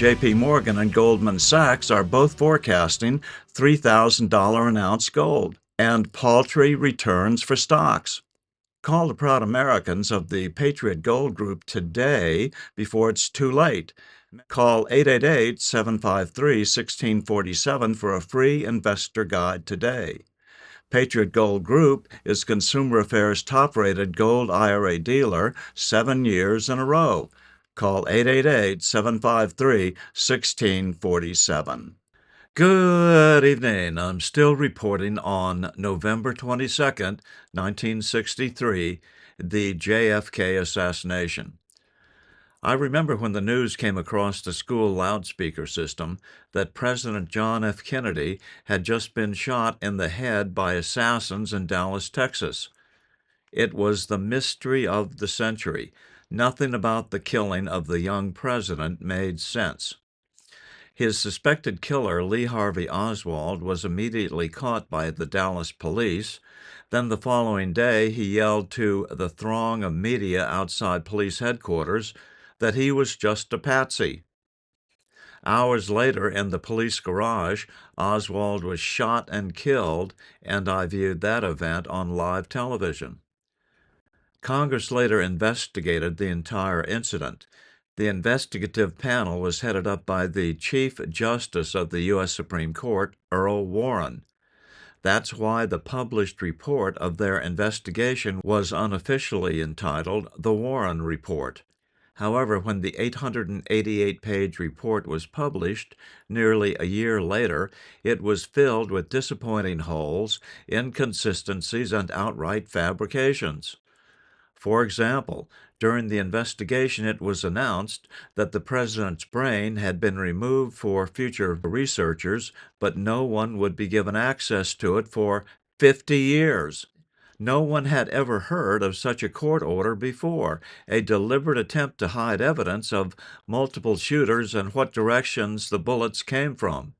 J.P. Morgan and Goldman Sachs are both forecasting $3,000 an ounce gold and paltry returns for stocks. Call the proud Americans of the Patriot Gold Group today before it's too late. Call 888-753-1647 for a free investor guide today. Patriot Gold Group is Consumer Affairs' top-rated gold IRA dealer 7 years in a row. Call 888-753-1647. Good evening. I'm still reporting on November 22nd, 1963, the JFK assassination. I remember when the news came across the school loudspeaker system that President John F. Kennedy had just been shot in the head by assassins in Dallas, Texas. It was the mystery of the century. Nothing about the killing of the young president made sense. His suspected killer, Lee Harvey Oswald, was immediately caught by the Dallas police. Then the following day, he yelled to the throng of media outside police headquarters that he was just a patsy. Hours later, in the police garage, Oswald was shot and killed, and I viewed that event on live television. Congress later investigated the entire incident. The investigative panel was headed up by the Chief Justice of the U.S. Supreme Court, Earl Warren. That's why the published report of their investigation was unofficially entitled the Warren Report. However, when the 888-page report was published nearly a year later, it was filled with disappointing holes, inconsistencies, and outright fabrications. For example, during the investigation, it was announced that the president's brain had been removed for future researchers, but no one would be given access to it for 50 years. No one had ever heard of such a court order before, a deliberate attempt to hide evidence of multiple shooters and what directions the bullets came from.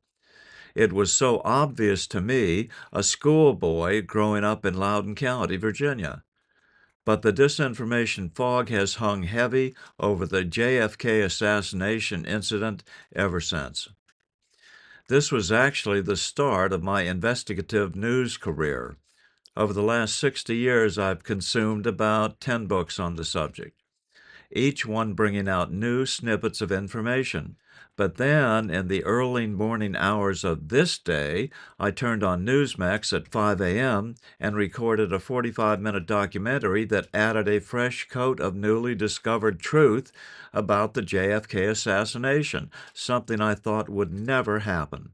It was so obvious to me, a schoolboy growing up in Loudoun County, Virginia. But the disinformation fog has hung heavy over the JFK assassination incident ever since. This was actually the start of my investigative news career. Over the last 60 years, I've consumed about 10 books on the subject, each one bringing out new snippets of information. But then, in the early morning hours of this day, I turned on Newsmax at 5 a.m. and recorded a 45-minute documentary that added a fresh coat of newly discovered truth about the JFK assassination, something I thought would never happen.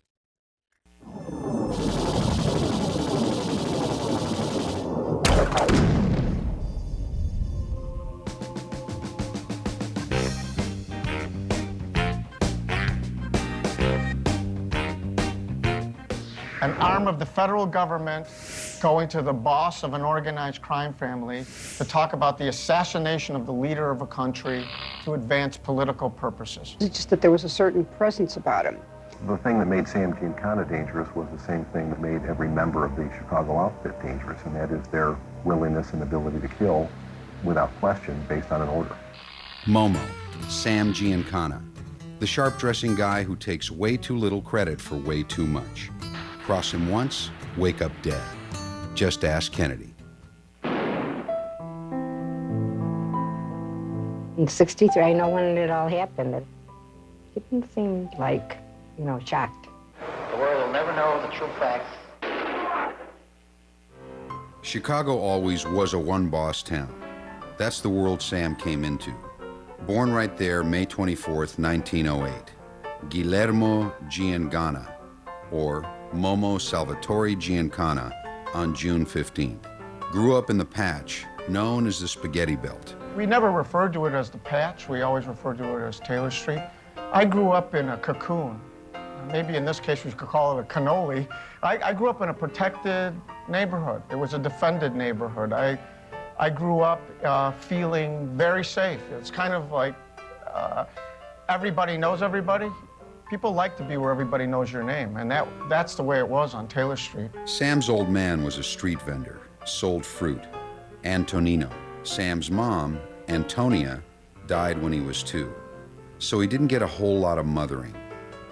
An arm of the federal government going to the boss of an organized crime family to talk about the assassination of the leader of a country to advance political purposes. It's just that there was a certain presence about him. The thing that made Sam Giancana dangerous was the same thing that made every member of the Chicago outfit dangerous, and that is their willingness and ability to kill without question based on an order. Momo, Sam Giancana, the sharp-dressing guy who takes way too little credit for way too much. Cross him once, wake up dead. Just ask Kennedy. In 63, I know when it all happened, it didn't seem like, shocked. The world will never know the true facts. Chicago always was a one-boss town. That's the world Sam came into. Born right there, May 24th, 1908. Guillermo Giancana, or Momo Salvatore Giancana, on June 15th. Grew up in the Patch, known as the Spaghetti Belt. We never referred to it as the Patch. We always referred to it as Taylor Street. I grew up in a cocoon. Maybe in this case we could call it a cannoli. I grew up in a protected neighborhood. It was a defended neighborhood. I grew up feeling very safe. It's kind of like everybody knows everybody. People like to be where everybody knows your name, and that's the way it was on Taylor Street. Sam's old man was a street vendor, sold fruit. Antonino, Sam's mom, Antonia, died when he was 2. So he didn't get a whole lot of mothering,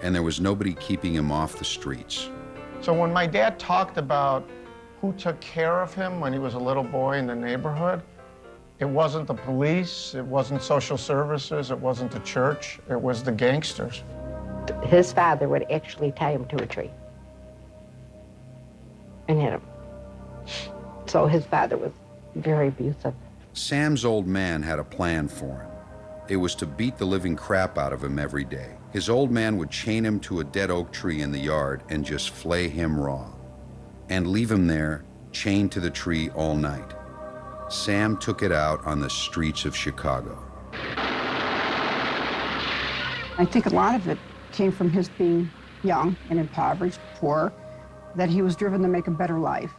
and there was nobody keeping him off the streets. So when my dad talked about who took care of him when he was a little boy in the neighborhood, it wasn't the police, it wasn't social services, it wasn't the church, it was the gangsters. His father would actually tie him to a tree and hit him. So his father was very abusive. Sam's old man had a plan for him. It was to beat the living crap out of him every day. His old man would chain him to a dead oak tree in the yard and just flay him raw, and leave him there, chained to the tree all night. Sam took it out on the streets of Chicago. I think a lot of it came from his being young and impoverished, poor, that he was driven to make a better life.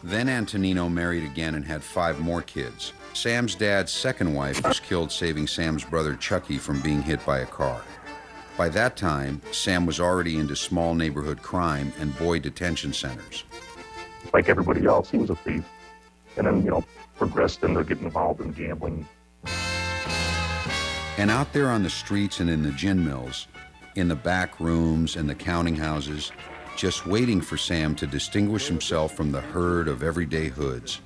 Then Antonino married again and had 5 more kids. Sam's dad's second wife was killed saving Sam's brother Chucky from being hit by a car. By that time, Sam was already into small neighborhood crime and boy detention centers. Like everybody else, he was a thief. And then, progressed into getting involved in gambling. And out there on the streets and in the gin mills, in the back rooms and the counting houses, just waiting for Sam to distinguish himself from the herd of everyday hoods,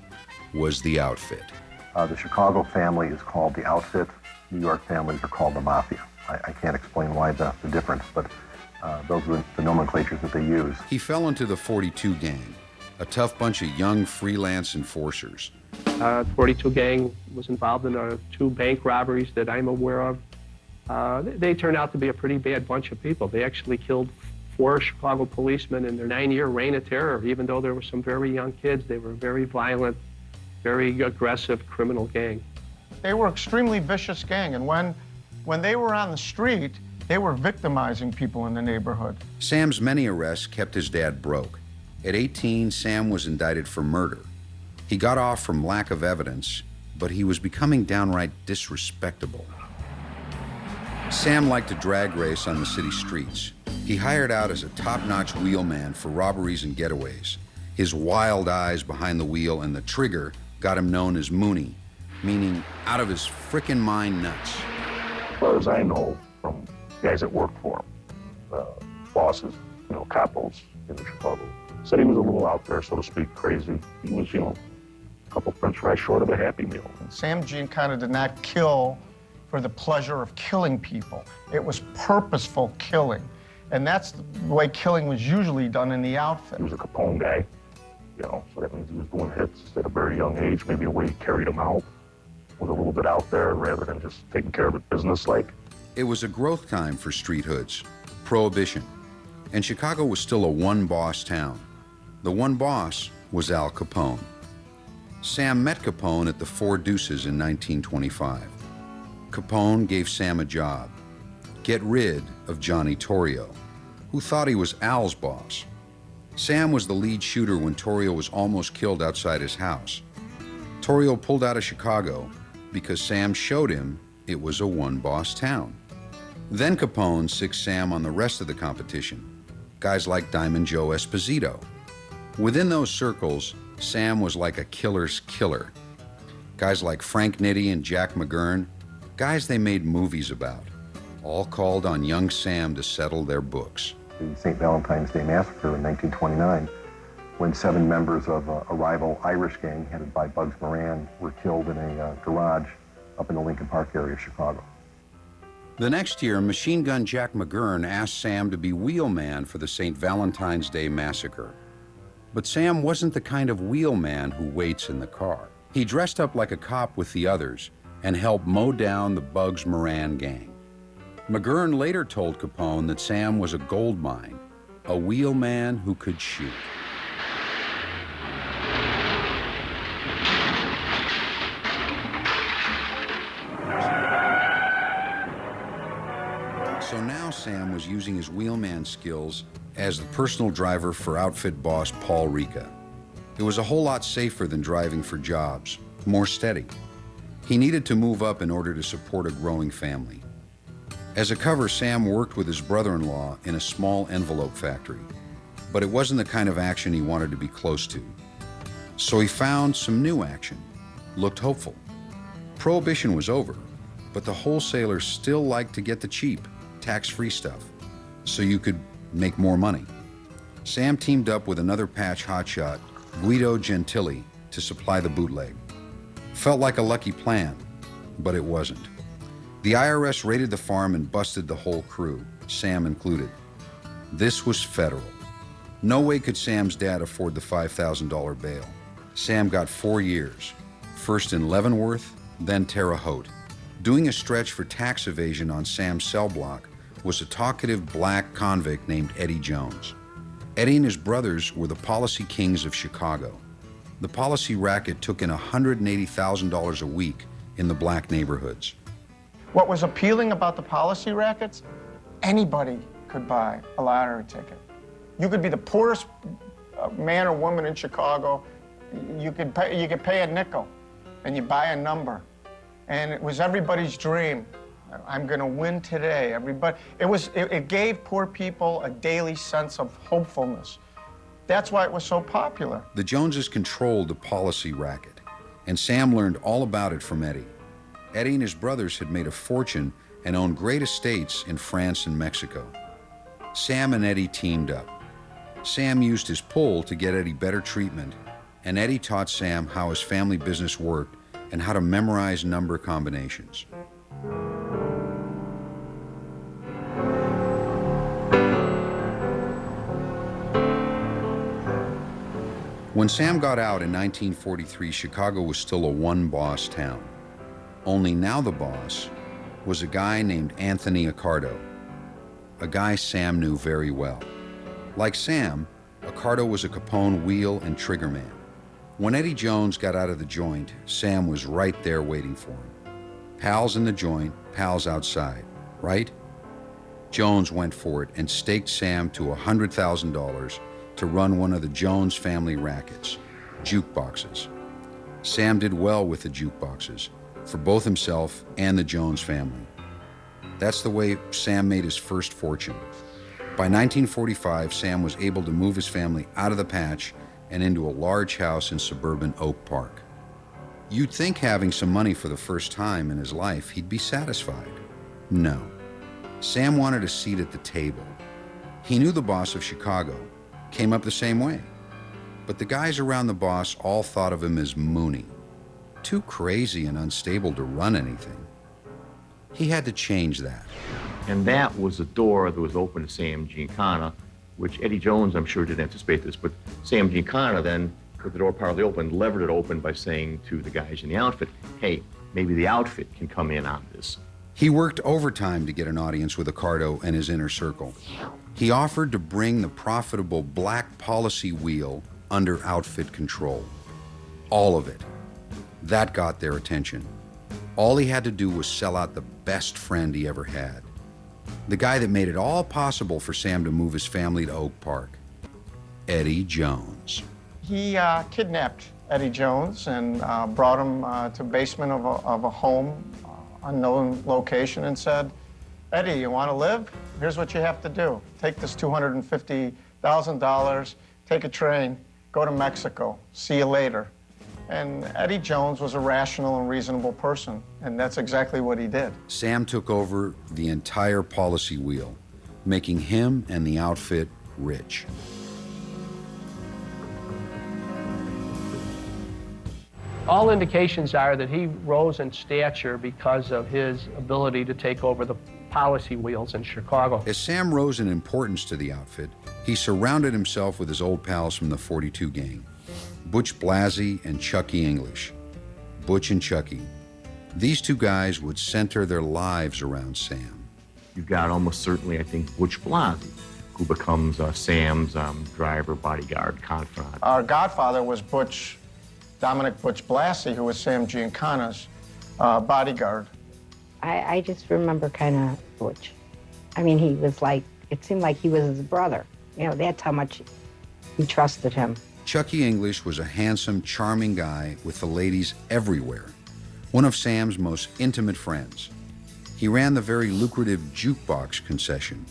was the outfit. The Chicago family is called the outfit. New York families are called the mafia. I can't explain why the difference, but those were the nomenclatures that they use. He fell into the 42 gang, a tough bunch of young freelance enforcers. 42 gang was involved in 2 bank robberies that I'm aware of. They turned out to be a pretty bad bunch of people. They actually killed 4 Chicago policemen in their 9-year reign of terror. Even though there were some very young kids, they were very violent, very aggressive criminal gang. They were extremely vicious gang, and when they were on the street, they were victimizing people in the neighborhood. Sam's many arrests kept his dad broke. At 18, Sam was indicted for murder. He got off from lack of evidence, but he was becoming downright disrespectable. Sam liked to drag race on the city streets. He hired out as a top-notch wheelman for robberies and getaways. His wild eyes behind the wheel and the trigger got him known as Mooney, meaning out of his frickin' mind nuts. As far as I know from guys that worked for him, bosses, capos in Chicago, said he was a little out there, so to speak, crazy. He was, a couple french fries short of a Happy Meal. Sam Giancana did not kill for the pleasure of killing people. It was purposeful killing. And that's the way killing was usually done in the outfit. He was a Capone guy, so that means he was doing hits at a very young age. Maybe the way he carried them out was a little bit out there rather than just taking care of it business-like. It was a growth time for street hoods, Prohibition, and Chicago was still a one-boss town. The one boss was Al Capone. Sam met Capone at the Four Deuces in 1925. Capone gave Sam a job: get rid of Johnny Torrio, who thought he was Al's boss. Sam was the lead shooter when Torrio was almost killed outside his house. Torrio pulled out of Chicago because Sam showed him it was a one-boss town. Then Capone sicced Sam on the rest of the competition, guys like Diamond Joe Esposito. Within those circles, Sam was like a killer's killer. Guys like Frank Nitti and Jack McGurn, guys they made movies about, all called on young Sam to settle their books. The St. Valentine's Day Massacre in 1929, when 7 members of a rival Irish gang headed by Bugs Moran were killed in a garage up in the Lincoln Park area of Chicago. The next year, Machine Gun Jack McGurn asked Sam to be wheelman for the St. Valentine's Day Massacre. But Sam wasn't the kind of wheelman who waits in the car. He dressed up like a cop with the others and helped mow down the Bugs Moran gang. McGurn later told Capone that Sam was a gold mine, a wheelman who could shoot. So now Sam was using his wheelman skills as the personal driver for outfit boss Paul Ricca. It was a whole lot safer than driving for jobs, more steady. He needed to move up in order to support a growing family. As a cover, Sam worked with his brother-in-law in a small envelope factory, but it wasn't the kind of action he wanted to be close to. So he found some new action, looked hopeful. Prohibition was over, but the wholesalers still liked to get the cheap, tax-free stuff, so you could make more money. Sam teamed up with another patch hotshot, Guido Gentili, to supply the bootleg. Felt like a lucky plan, but it wasn't. The IRS raided the farm and busted the whole crew, Sam included. This was federal. No way could Sam's dad afford the $5,000 bail. Sam got 4 years, first in Leavenworth, then Terre Haute. Doing a stretch for tax evasion on Sam's cell block was a talkative black convict named Eddie Jones. Eddie and his brothers were the policy kings of Chicago. The policy racket took in $180,000 a week in the black neighborhoods. What was appealing about the policy rackets? Anybody could buy a lottery ticket. You could be the poorest man or woman in Chicago. You could pay a nickel, and you buy a number. And it was everybody's dream. I'm going to win today. It gave poor people a daily sense of hopefulness. That's why it was so popular. The Joneses controlled the policy racket, and Sam learned all about it from Eddie. Eddie and his brothers had made a fortune and owned great estates in France and Mexico. Sam and Eddie teamed up. Sam used his pull to get Eddie better treatment, and Eddie taught Sam how his family business worked and how to memorize number combinations. When Sam got out in 1943, Chicago was still a one-boss town. Only now the boss was a guy named Anthony Accardo, a guy Sam knew very well. Like Sam, Accardo was a Capone wheel and trigger man. When Eddie Jones got out of the joint, Sam was right there waiting for him. Pals in the joint, pals outside, right? Jones went for it and staked Sam to $100,000 to run one of the Jones family rackets, jukeboxes. Sam did well with the jukeboxes, for both himself and the Jones family. That's the way Sam made his first fortune. By 1945, Sam was able to move his family out of the patch and into a large house in suburban Oak Park. You'd think having some money for the first time in his life, he'd be satisfied. No. Sam wanted a seat at the table. He knew the boss of Chicago, came up the same way. But the guys around the boss all thought of him as moony, too crazy and unstable to run anything. He had to change that. And that was the door that was open to Sam Giancana, which Eddie Jones, I'm sure, didn't anticipate this, but Sam Giancana then, with the door partly open, levered it open by saying to the guys in the outfit, hey, maybe the outfit can come in on this. He worked overtime to get an audience with Accardo and his inner circle. He offered to bring the profitable black policy wheel under outfit control. All of it. That got their attention. All he had to do was sell out the best friend he ever had. The guy that made it all possible for Sam to move his family to Oak Park. Eddie Jones. He kidnapped Eddie Jones and brought him to the basement of a home, unknown location, and said, Eddie, you want to live? Here's what you have to do. Take this $250,000, take a train, go to Mexico. See you later. And Eddie Jones was a rational and reasonable person, and that's exactly what he did. Sam took over the entire policy wheel, making him and the outfit rich. All indications are that he rose in stature because of his ability to take over the policy wheels in Chicago. As Sam rose in importance to the outfit, he surrounded himself with his old pals from the 42 gang, Butch Blasey and Chucky English. Butch and Chucky. These two guys would center their lives around Sam. You've got almost certainly, I think, Butch Blasey, who becomes Sam's driver, bodyguard, confidant. Our godfather was Dominic Butch Blasey, who was Sam Giancana's bodyguard. I just remember kind of Butch. I mean, he was like, it seemed like he was his brother. You know, that's how much he trusted him. Chucky English was a handsome, charming guy with the ladies everywhere, one of Sam's most intimate friends. He ran the very lucrative jukebox concession.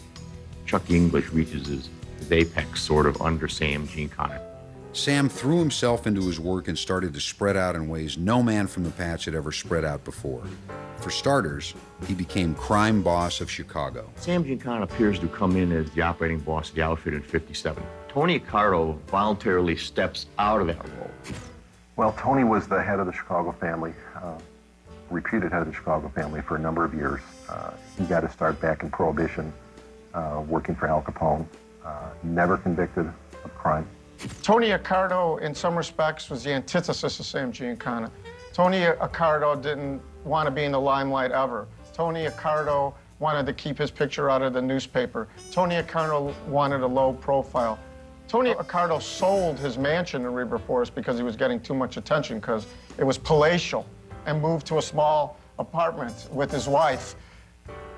Chucky English reaches his apex sort of under Sam Giancana. Sam threw himself into his work and started to spread out in ways no man from the patch had ever spread out before. For starters, he became crime boss of Chicago. Sam Giancana appears to come in as the operating boss of the outfit in '57. Tony Accardo voluntarily steps out of that role. Well, Tony was the head of the Chicago family, reputed head of the Chicago family for a number of years. He got his start back in Prohibition, working for Al Capone, never convicted of crime. Tony Accardo, in some respects, was the antithesis of Sam Giancana. Tony Accardo didn't want to be in the limelight ever. Tony Accardo wanted to keep his picture out of the newspaper. Tony Accardo wanted a low profile. Tony Accardo sold his mansion in River Forest because he was getting too much attention because it was palatial, and moved to a small apartment with his wife.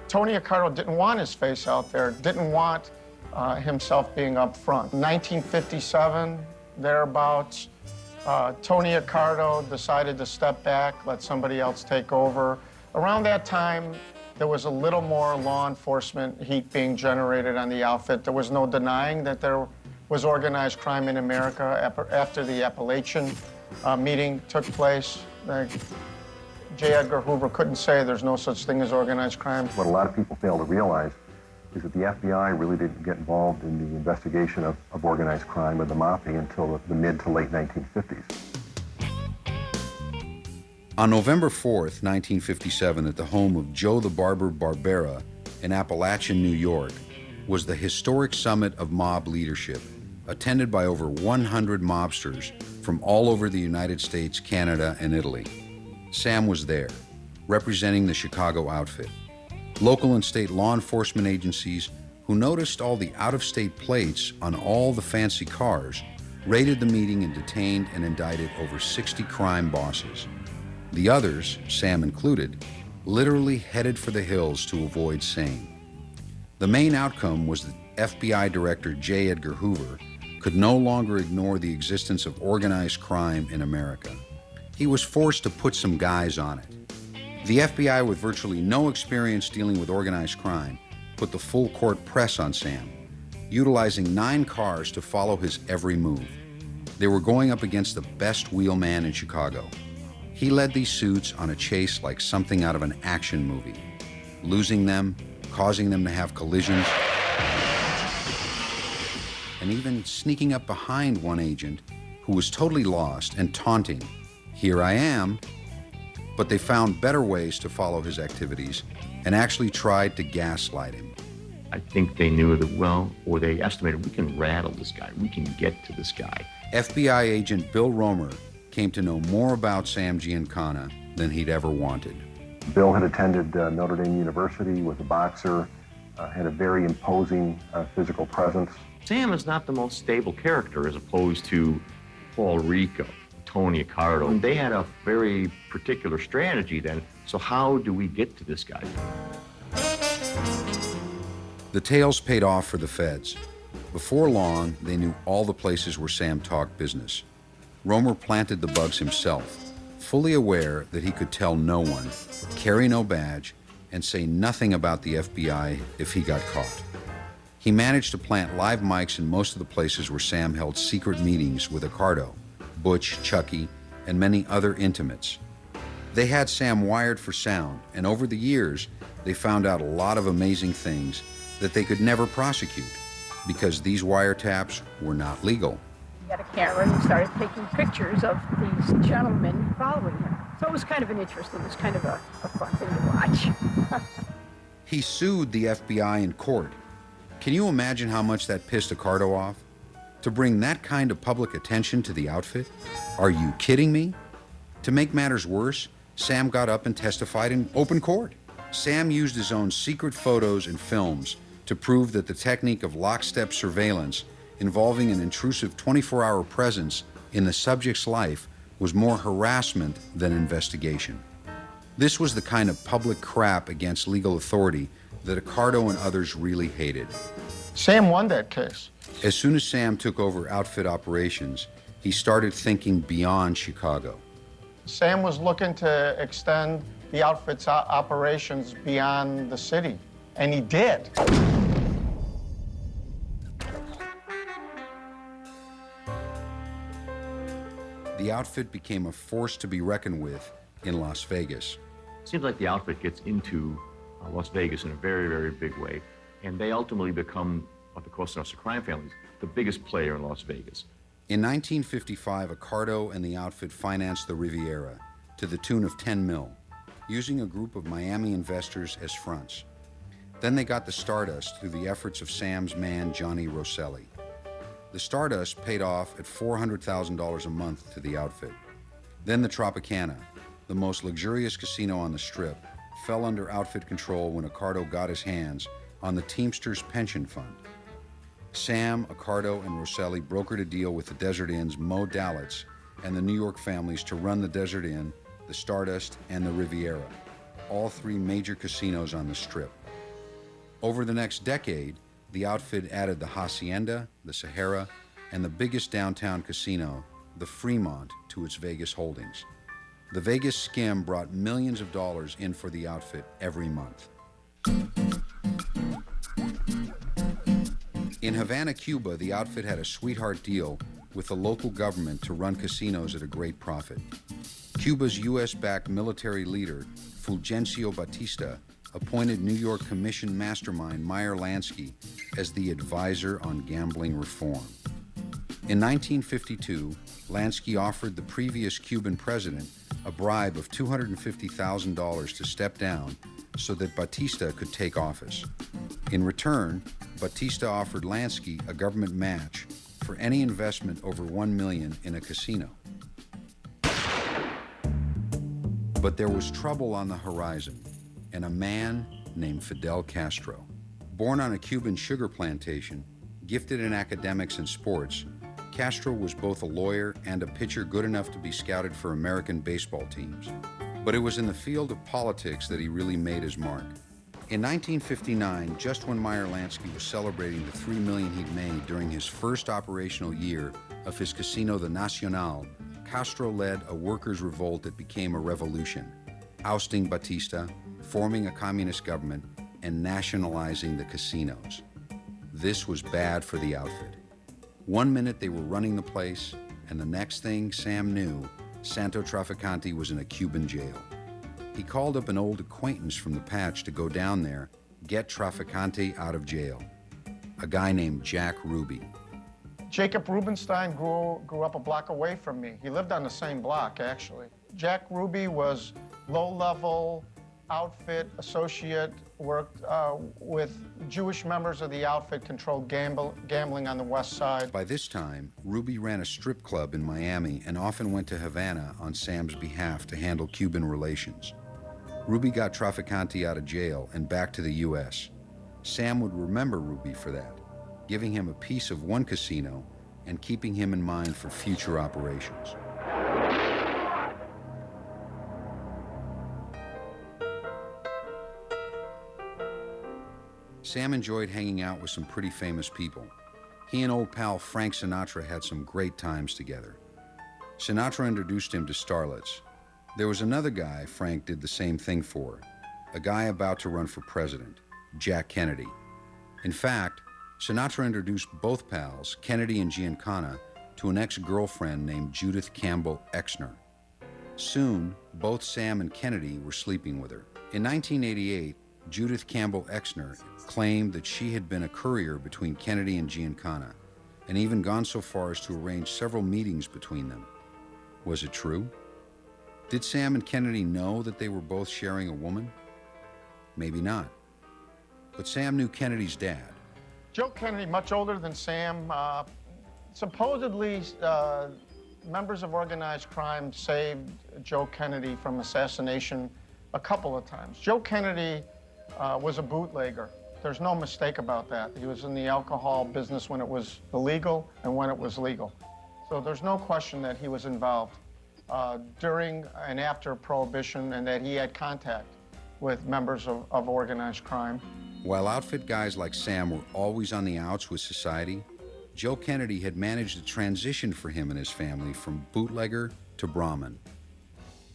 Tony Accardo didn't want his face out there, didn't want himself being up front. 1957, thereabouts, Tony Accardo decided to step back, let somebody else take over. Around that time, there was a little more law enforcement heat being generated on the outfit. There was no denying that there was organized crime in America after the Apalachin meeting took place. J. Edgar Hoover couldn't say there's no such thing as organized crime. What a lot of people fail to realize is that the FBI really didn't get involved in the investigation of organized crime or the mafia until the mid to late 1950s. On November 4th, 1957, at the home of Joe the Barber Barbera in Apalachin, New York, was the historic summit of mob leadership, attended by over 100 mobsters from all over the United States, Canada, and Italy. Sam was there, representing the Chicago outfit. Local and state law enforcement agencies, who noticed all the out-of-state plates on all the fancy cars, raided the meeting and detained and indicted over 60 crime bosses. The others, Sam included, literally headed for the hills to avoid sane. The main outcome was that FBI Director J. Edgar Hoover could no longer ignore the existence of organized crime in America. He was forced to put some guys on it. The FBI, with virtually no experience dealing with organized crime, put the full court press on Sam, utilizing 9 cars to follow his every move. They were going up against the best wheelman in Chicago. He led these suits on a chase like something out of an action movie, losing them, causing them to have collisions, and even sneaking up behind one agent who was totally lost and taunting, "Here I am." But they found better ways to follow his activities and actually tried to gaslight him. I think they knew that, well, or they estimated, we can rattle this guy, we can get to this guy. FBI agent Bill Romer came to know more about Sam Giancana than he'd ever wanted. Bill had attended Notre Dame University, was a boxer, had a very imposing physical presence. Sam is not the most stable character as opposed to Paul Rico, Tony Accardo. And they had a very particular strategy then. So how do we get to this guy? The tales paid off for the feds. Before long, they knew all the places where Sam talked business. Romer planted the bugs himself, fully aware that he could tell no one, carry no badge, and say nothing about the FBI if he got caught. He managed to plant live mics in most of the places where Sam held secret meetings with Accardo, Butch, Chucky, and many other intimates. They had Sam wired for sound, and over the years, they found out a lot of amazing things that they could never prosecute because these wiretaps were not legal. He had a camera and he started taking pictures of these gentlemen following him. So it was kind of an interest. It was kind of a fun thing to watch. He sued the FBI in court. Can you imagine how much that pissed Accardo off? To bring that kind of public attention to the outfit? Are you kidding me? To make matters worse, Sam got up and testified in open court. Sam used his own secret photos and films to prove that the technique of lockstep surveillance involving an intrusive 24-hour presence in the subject's life was more harassment than investigation. This was the kind of public crap against legal authority that Accardo and others really hated. Sam won that case. As soon as Sam took over outfit operations, he started thinking beyond Chicago. Sam was looking to extend the outfit's operations beyond the city, and he did. The outfit became a force to be reckoned with in Las Vegas. Seems like the outfit gets into Las Vegas in a very, very big way, and they ultimately become, of the Cosa Nostra crime families, the biggest player in Las Vegas. In 1955, Accardo and the outfit financed the Riviera to the tune of $10 million, using a group of Miami investors as fronts. Then they got the Stardust through the efforts of Sam's man, Johnny Rosselli. The Stardust paid off at $400,000 a month to the outfit. Then the Tropicana, the most luxurious casino on the Strip, fell under outfit control when Accardo got his hands on the Teamsters Pension Fund. Sam, Accardo, and Rosselli brokered a deal with the Desert Inn's Mo Dalitz and the New York families to run the Desert Inn, the Stardust, and the Riviera, all three major casinos on the Strip. Over the next decade, the outfit added the Hacienda, the Sahara, and the biggest downtown casino, the Fremont, to its Vegas holdings. The Vegas skim brought millions of dollars in for the outfit every month. In Havana, Cuba, the outfit had a sweetheart deal with the local government to run casinos at a great profit. Cuba's U.S.-backed military leader, Fulgencio Batista, appointed New York Commission mastermind Meyer Lansky as the advisor on gambling reform. In 1952, Lansky offered the previous Cuban president a bribe of $250,000 to step down so that Batista could take office. In return, Batista offered Lansky a government match for any investment over $1 million in a casino. But there was trouble on the horizon, and a man named Fidel Castro. Born on a Cuban sugar plantation, gifted in academics and sports, Castro was both a lawyer and a pitcher good enough to be scouted for American baseball teams. But it was in the field of politics that he really made his mark. In 1959, just when Meyer Lansky was celebrating the $3 million he'd made during his first operational year of his casino, the Nacional, Castro led a workers' revolt that became a revolution, ousting Batista, forming a communist government, and nationalizing the casinos. This was bad for the outfit. One minute they were running the place, and the next thing Sam knew, Santo Trafficante was in a Cuban jail. He called up an old acquaintance from the patch to go down there, get Trafficante out of jail, a guy named Jack Ruby. Jacob Rubenstein grew up a block away from me. He lived on the same block, actually. Jack Ruby was low-level outfit associate, worked with Jewish members of the outfit, controlled gambling on the west side. By this time, Ruby ran a strip club in Miami and often went to Havana on Sam's behalf to handle Cuban relations. Ruby got Trafficante out of jail and back to the U.S. Sam would remember Ruby for that, giving him a piece of one casino and keeping him in mind for future operations. Sam enjoyed hanging out with some pretty famous people. He and old pal Frank Sinatra had some great times together. Sinatra introduced him to starlets. There was another guy Frank did the same thing for, a guy about to run for president, Jack Kennedy. In fact, Sinatra introduced both pals, Kennedy and Giancana, to an ex-girlfriend named Judith Campbell Exner. Soon, both Sam and Kennedy were sleeping with her. In 1988, Judith Campbell Exner claimed that she had been a courier between Kennedy and Giancana, and even gone so far as to arrange several meetings between them. Was it true? Did Sam and Kennedy know that they were both sharing a woman? Maybe not. But Sam knew Kennedy's dad. Joe Kennedy, much older than Sam, supposedly members of organized crime saved Joe Kennedy from assassination a couple of times. Joe Kennedy was a bootlegger. There's no mistake about that. He was in the alcohol business when it was illegal and when it was legal. So there's no question that he was involved during and after Prohibition, and that he had contact with members of organized crime. While outfit guys like Sam were always on the outs with society, Joe Kennedy had managed a transition for him and his family from bootlegger to Brahmin.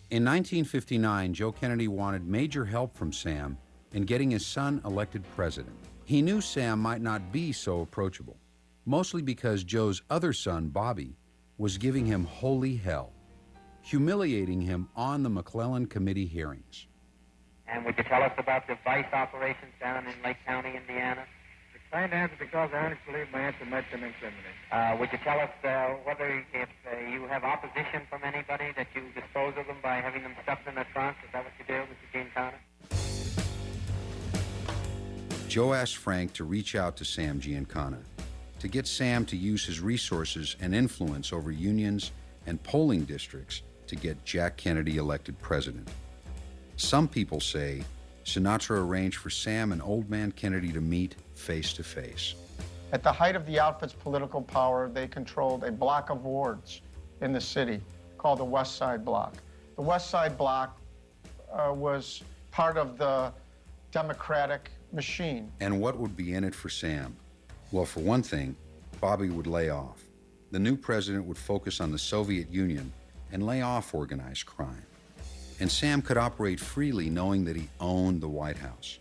In 1959, Joe Kennedy wanted major help from Sam in getting his son elected president. He knew Sam might not be so approachable, mostly because Joe's other son, Bobby, was giving him holy hell, humiliating him on the McClellan Committee hearings. And would you tell us about the vice operations down in Lake County, Indiana? Declined to answer because I honestly believe my answer might have been incriminating. Would you tell us whether if you have opposition from anybody that you dispose of them by having them stuffed in the trunk? Is that what you do, Mr. Giancana? Joe asked Frank to reach out to Sam Giancana, to get Sam to use his resources and influence over unions and polling districts to get Jack Kennedy elected president. Some people say Sinatra arranged for Sam and Old Man Kennedy to meet face to face. At the height of the outfit's political power, they controlled a block of wards in the city called the West Side Block. The West Side Block was part of the Democratic machine. And what would be in it for Sam? Well, for one thing, Bobby would lay off. The new president would focus on the Soviet Union and lay off organized crime. And Sam could operate freely knowing that he owned the White House.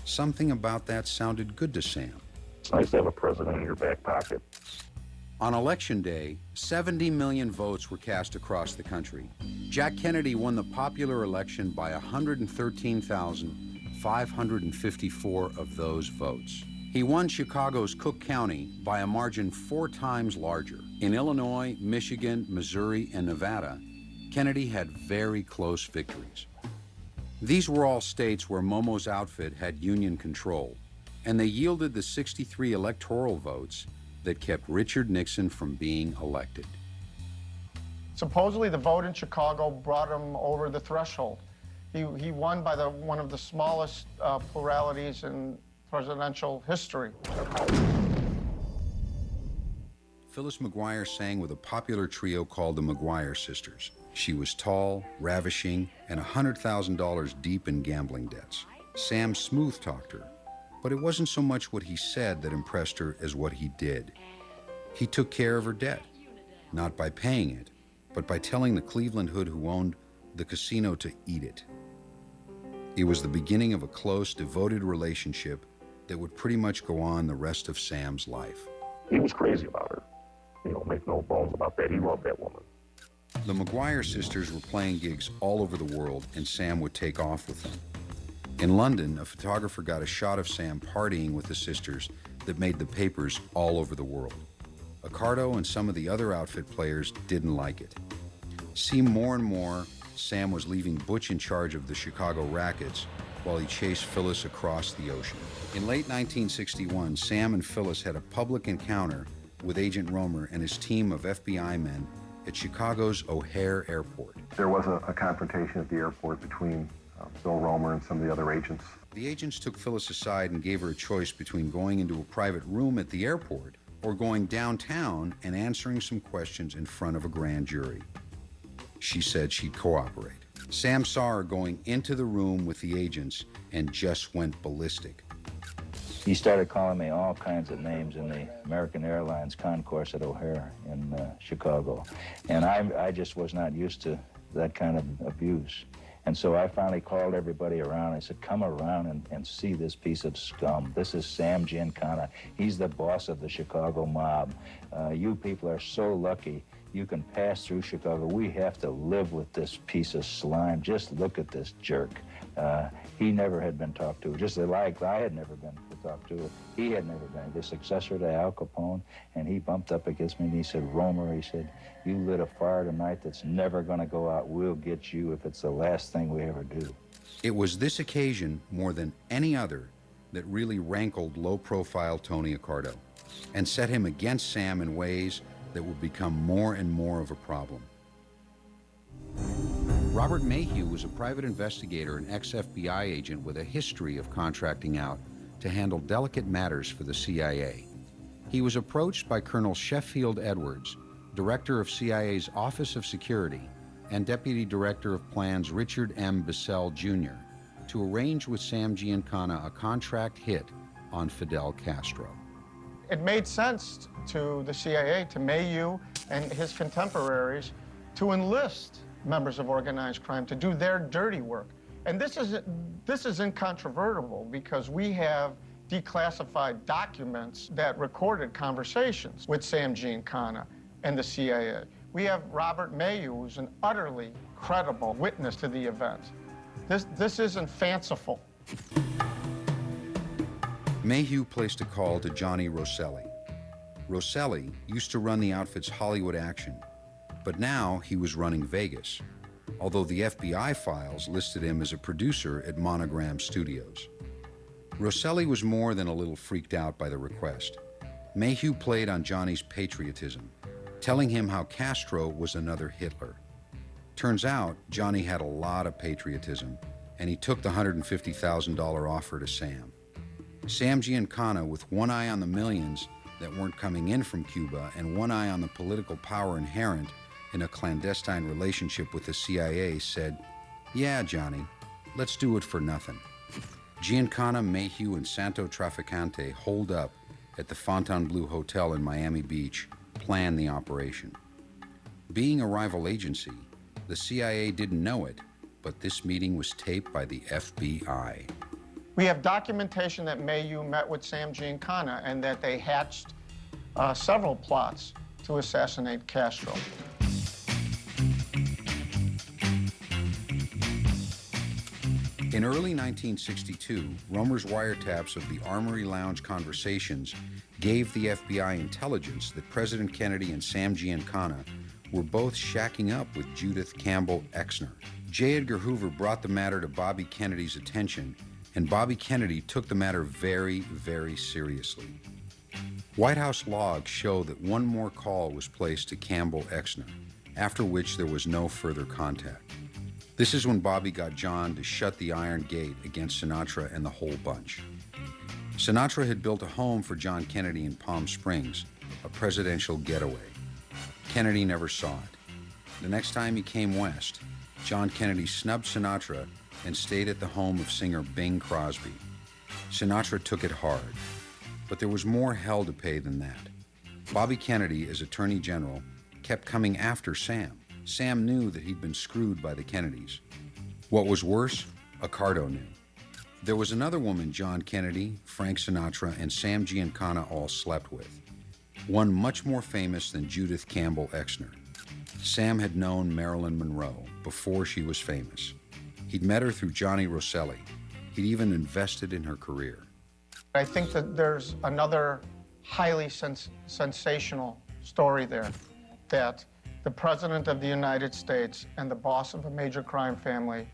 Something about that sounded good to Sam. It's nice to have a president in your back pocket. On Election Day, 70 million votes were cast across the country. Jack Kennedy won the popular election by 113,554 of those votes. He won Chicago's Cook County by a margin 4 times larger. In Illinois, Michigan, Missouri, and Nevada, Kennedy had very close victories. These were all states where Momo's outfit had Union control, and they yielded the 63 electoral votes that kept Richard Nixon from being elected. Supposedly, the vote in Chicago brought him over the threshold. He won by one of the smallest pluralities in presidential history. Phyllis McGuire sang with a popular trio called the McGuire Sisters. She was tall, ravishing, and $100,000 deep in gambling debts. Sam smooth-talked her, but it wasn't so much what he said that impressed her as what he did. He took care of her debt, not by paying it, but by telling the Cleveland hood who owned the casino to eat it. It was the beginning of a close, devoted relationship that would pretty much go on the rest of Sam's life. He was crazy about her. Make no bones about that. He loved that woman. The McGuire sisters were playing gigs all over the world, and Sam would take off with them. In London, a photographer got a shot of Sam partying with the sisters that made the papers all over the world. Accardo and some of the other outfit players didn't like it. See, more and more, Sam was leaving Butch in charge of the Chicago rackets while he chased Phyllis across the ocean. In late 1961, Sam and Phyllis had a public encounter with Agent Romer and his team of FBI men at Chicago's O'Hare Airport. There was a confrontation at the airport between Bill Romer and some of the other agents. The agents took Phyllis aside and gave her a choice between going into a private room at the airport or going downtown and answering some questions in front of a grand jury. She said she'd cooperate. Sam saw her going into the room with the agents and just went ballistic. He started calling me all kinds of names in the American Airlines concourse at O'Hare in Chicago. And I just was not used to that kind of abuse. And so I finally called everybody around. I said, come around and see this piece of scum. This is Sam Giancana. He's the boss of the Chicago mob. You people are so lucky you can pass through Chicago. We have to live with this piece of slime. Just look at this jerk. He never had been talked to, just like I had never been talked to. He had never been. The successor to Al Capone, and he bumped up against me and he said, Romer, he said, you lit a fire tonight that's never gonna go out. We'll get you if it's the last thing we ever do. It was this occasion, more than any other, that really rankled low-profile Tony Accardo and set him against Sam in ways that would become more and more of a problem. Robert Mayhew was a private investigator and ex-FBI agent with a history of contracting out to handle delicate matters for the CIA. He was approached by Colonel Sheffield Edwards, director of CIA's Office of Security, and Deputy Director of Plans Richard M. Bissell, Jr., to arrange with Sam Giancana a contract hit on Fidel Castro. It made sense to the CIA, to Mayhew and his contemporaries, to enlist members of organized crime to do their dirty work. And this is incontrovertible because we have declassified documents that recorded conversations with Sam Giancana. and the CIA. We have Robert Mayhew, who's an utterly credible witness to the events. This isn't fanciful. Mayhew placed a call to Johnny Rosselli. Rosselli used to run the outfit's Hollywood action, but now he was running Vegas, although the FBI files listed him as a producer at Monogram Studios. Rosselli was more than a little freaked out by the request. Mayhew played on Johnny's patriotism, telling him how Castro was another Hitler. Turns out, Johnny had a lot of patriotism, and he took the $150,000 offer to Sam. Sam Giancana, with one eye on the millions that weren't coming in from Cuba and one eye on the political power inherent in a clandestine relationship with the CIA, said, "Yeah, Johnny, let's do it for nothing." Giancana, Mayhew, and Santo Traficante holed up at the Fontainebleau Hotel in Miami Beach, planned the operation. Being a rival agency, the CIA didn't know it, but this meeting was taped by the FBI. We have documentation that Mayhew met with Sam Giancana and that they hatched several plots to assassinate Castro. In early 1962, Romer's wiretaps of the Armory Lounge conversations gave the FBI intelligence that President Kennedy and Sam Giancana were both shacking up with Judith Campbell Exner. J. Edgar Hoover brought the matter to Bobby Kennedy's attention, and Bobby Kennedy took the matter very, very seriously. White House logs show that one more call was placed to Campbell Exner, after which there was no further contact. This is when Bobby got John to shut the iron gate against Sinatra and the whole bunch. Sinatra had built a home for John Kennedy in Palm Springs, a presidential getaway. Kennedy never saw it. The next time he came west, John Kennedy snubbed Sinatra and stayed at the home of singer Bing Crosby. Sinatra took it hard, but there was more hell to pay than that. Bobby Kennedy, as Attorney General, kept coming after Sam. Sam knew that he'd been screwed by the Kennedys. What was worse, Accardo knew. There was another woman John Kennedy, Frank Sinatra, and Sam Giancana all slept with. One much more famous than Judith Campbell Exner. Sam had known Marilyn Monroe before she was famous. He'd met her through Johnny Rosselli. He'd even invested in her career. I think that there's another highly sensational story there, that the President of the United States and the boss of a major crime family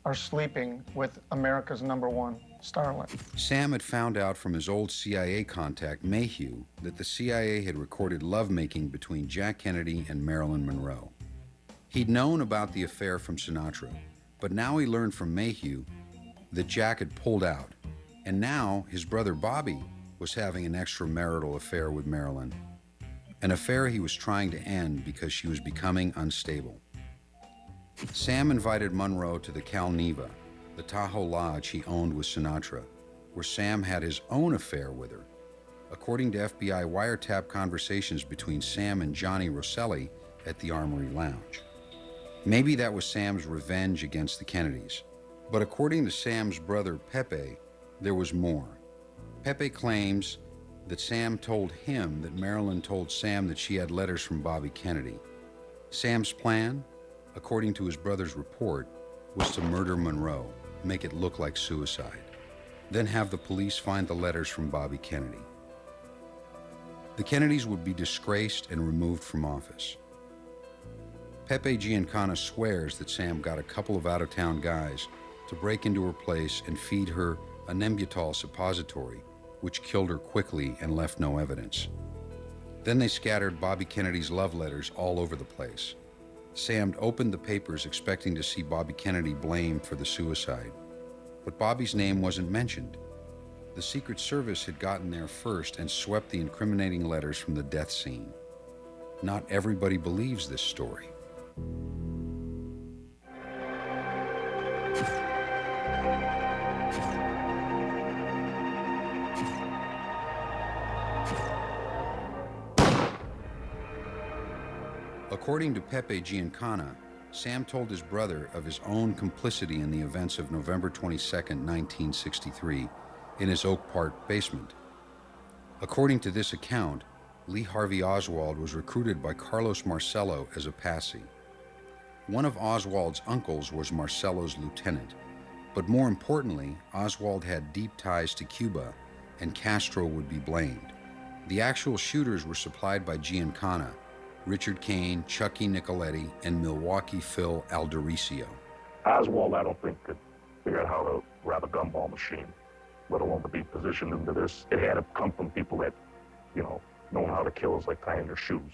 are sleeping with America's #1 starlet. Sam had found out from his old CIA contact, Mayhew, that the CIA had recorded lovemaking between Jack Kennedy and Marilyn Monroe. He'd known about the affair from Sinatra, but now he learned from Mayhew that Jack had pulled out, and now his brother Bobby was having an extramarital affair with Marilyn. An affair he was trying to end because she was becoming unstable. Sam invited Monroe to the Cal Neva, the Tahoe Lodge he owned with Sinatra, where Sam had his own affair with her. According to FBI wiretap conversations between Sam and Johnny Rosselli at the Armory Lounge. Maybe that was Sam's revenge against the Kennedys. But according to Sam's brother Pepe, there was more. Pepe claims that Sam told him that Marilyn told Sam that she had letters from Bobby Kennedy. Sam's plan, according to his brother's report, was to murder Monroe, make it look like suicide, then have the police find the letters from Bobby Kennedy. The Kennedys would be disgraced and removed from office. Pepe Giancana swears that Sam got a couple of out-of-town guys to break into her place and feed her a Nembutal suppository, which killed her quickly and left no evidence. Then they scattered Bobby Kennedy's love letters all over the place. Sam opened the papers expecting to see Bobby Kennedy blamed for the suicide, but Bobby's name wasn't mentioned. The Secret Service had gotten there first and swept the incriminating letters from the death scene. Not everybody believes this story. According to Pepe Giancana, Sam told his brother of his own complicity in the events of November 22, 1963, in his Oak Park basement. According to this account, Lee Harvey Oswald was recruited by Carlos Marcello as a patsy. One of Oswald's uncles was Marcello's lieutenant, but more importantly, Oswald had deep ties to Cuba, and Castro would be blamed. The actual shooters were supplied by Giancana, Richard Kane, Chucky Nicoletti, and Milwaukee Phil Aldericio. Oswald, I don't think, could figure out how to grab a gumball machine, let alone to be positioned into this. It had to come from people that, knowing how to kill is like tying their shoes.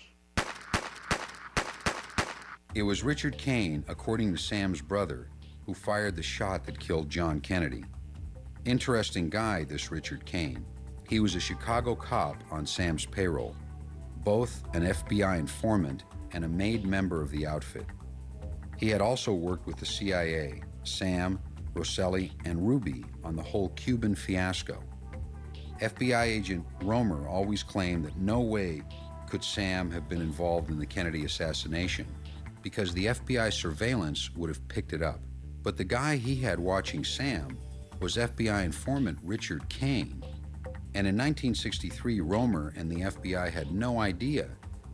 It was Richard Kane, according to Sam's brother, who fired the shot that killed John Kennedy. Interesting guy, this Richard Kane. He was a Chicago cop on Sam's payroll, both an FBI informant and a made member of the outfit. He had also worked with the CIA, Sam, Rosselli, and Ruby on the whole Cuban fiasco. FBI agent Romer always claimed that no way could Sam have been involved in the Kennedy assassination because the FBI surveillance would have picked it up. But the guy he had watching Sam was FBI informant Richard Kane. And in 1963, Romer and the FBI had no idea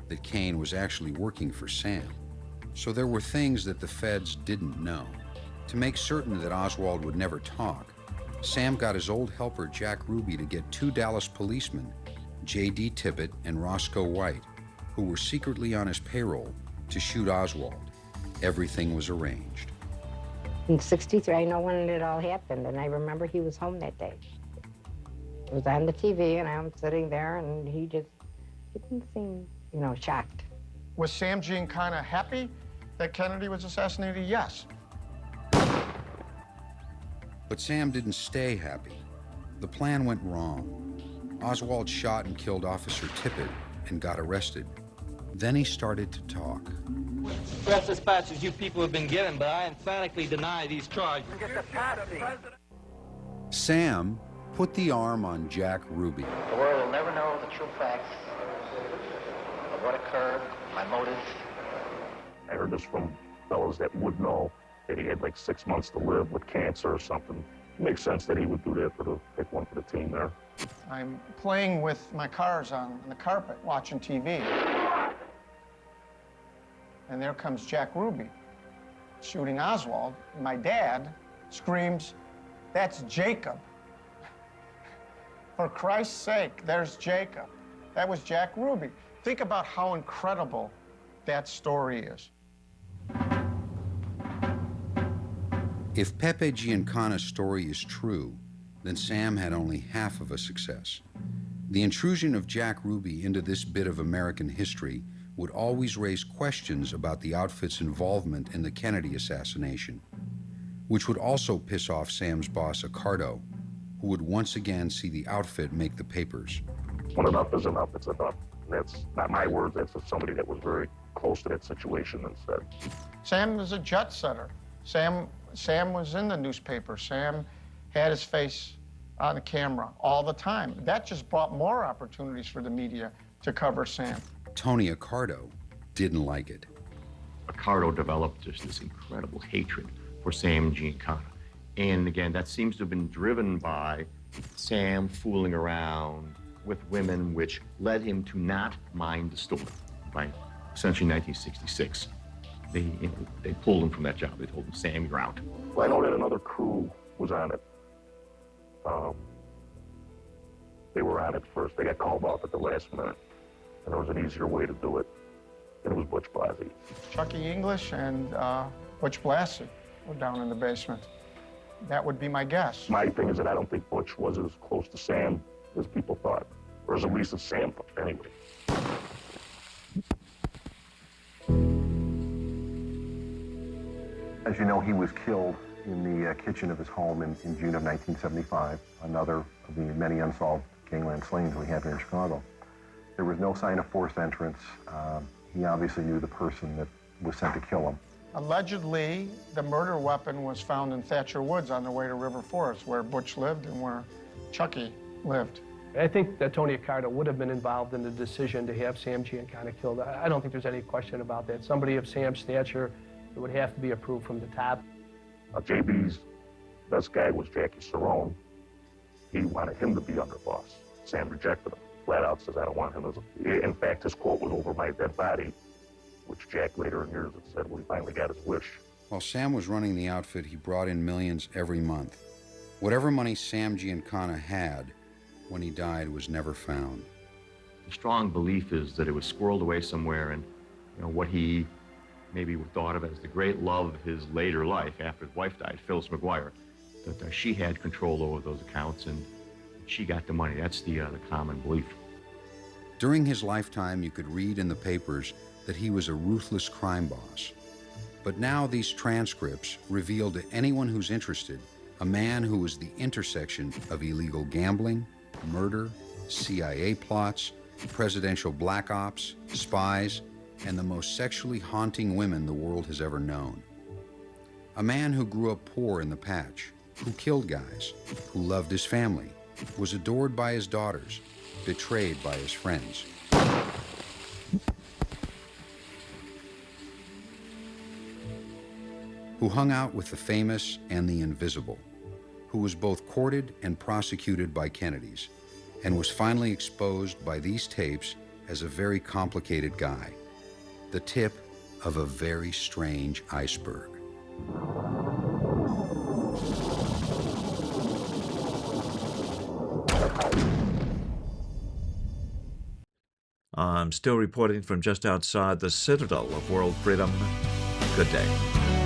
that Kane was actually working for Sam. So there were things that the feds didn't know. To make certain that Oswald would never talk, Sam got his old helper Jack Ruby to get 2 Dallas policemen, J.D. Tippit and Roscoe White, who were secretly on his payroll, to shoot Oswald. Everything was arranged. In '63, I know when it all happened, and I remember he was home that day. It was on the TV, and I'm sitting there, and he didn't seem, shocked. Was Sam Giancana happy that Kennedy was assassinated? Yes. But Sam didn't stay happy. The plan went wrong. Oswald shot and killed Officer Tippit and got arrested. Then he started to talk. Press dispatches you people have been given, but I emphatically deny these charges. Sam put the arm on Jack Ruby. The world will never know the true facts of what occurred, my motives. I heard this from fellows that would know that he had like 6 months to live with cancer or something. It makes sense that he would do that pick one for the team there. I'm playing with my cars on the carpet, watching TV. And there comes Jack Ruby shooting Oswald. My dad screams, "That's Jacob." For Christ's sake, there's Jacob. That was Jack Ruby. Think about how incredible that story is. If Pepe Giancana's story is true, then Sam had only half of a success. The intrusion of Jack Ruby into this bit of American history would always raise questions about the outfit's involvement in the Kennedy assassination, which would also piss off Sam's boss, Accardo, who would once again see the outfit make the papers. When enough is enough, it's enough. That's not my words, that's somebody that was very close to that situation and said. Sam was a jet setter. Sam was in the newspaper. Sam had his face on the camera all the time. That just brought more opportunities for the media to cover Sam. Tony Accardo didn't like it. Accardo developed just this incredible hatred for Sam Giancana. And again, that seems to have been driven by Sam fooling around with women, which led him to not mind the story. By essentially 1966, they pulled him from that job. They told him, "Sam, you're out." Well, I know that another crew was on it. They were on it first. They got called off at the last minute. And there was an easier way to do it. And it was Butch Blassie. Chucky English and Butch Blassie were down in the basement. That would be my guess. My thing is that I don't think Butch was as close to Sam as people thought, or as at least as Sam thought, anyway. As you know, he was killed in the kitchen of his home in June of 1975, another of the many unsolved gangland slayings we have here in Chicago. There was no sign of forced entrance. He obviously knew the person that was sent to kill him. Allegedly, the murder weapon was found in Thatcher Woods on the way to River Forest, where Butch lived and where Chucky lived. I think that Tony Accardo would have been involved in the decision to have Sam Giancana killed. I don't think there's any question about that. Somebody of Sam's stature, it would have to be approved from the top. JB's best guy was Jackie Cerrone. He wanted him to be underboss. Sam rejected him. flat out says, I don't want him as a... In fact, his quote was over my dead body, which Jack later in years had said, well, he finally got his wish. While Sam was running the outfit, he brought in millions every month. Whatever money Sam Giancana had when he died was never found. The strong belief is that it was squirreled away somewhere, and what he maybe thought of as the great love of his later life after his wife died, Phyllis McGuire, that she had control over those accounts and she got the money. That's the common belief. During his lifetime, you could read in the papers that he was a ruthless crime boss. But now these transcripts reveal to anyone who's interested a man who was the intersection of illegal gambling, murder, CIA plots, presidential black ops, spies, and the most sexually haunting women the world has ever known. A man who grew up poor in the Patch, who killed guys, who loved his family, was adored by his daughters, betrayed by his friends. Who hung out with the famous and the invisible, who was both courted and prosecuted by Kennedys, and was finally exposed by these tapes as a very complicated guy, the tip of a very strange iceberg. I'm still reporting from just outside the citadel of world freedom. Good day.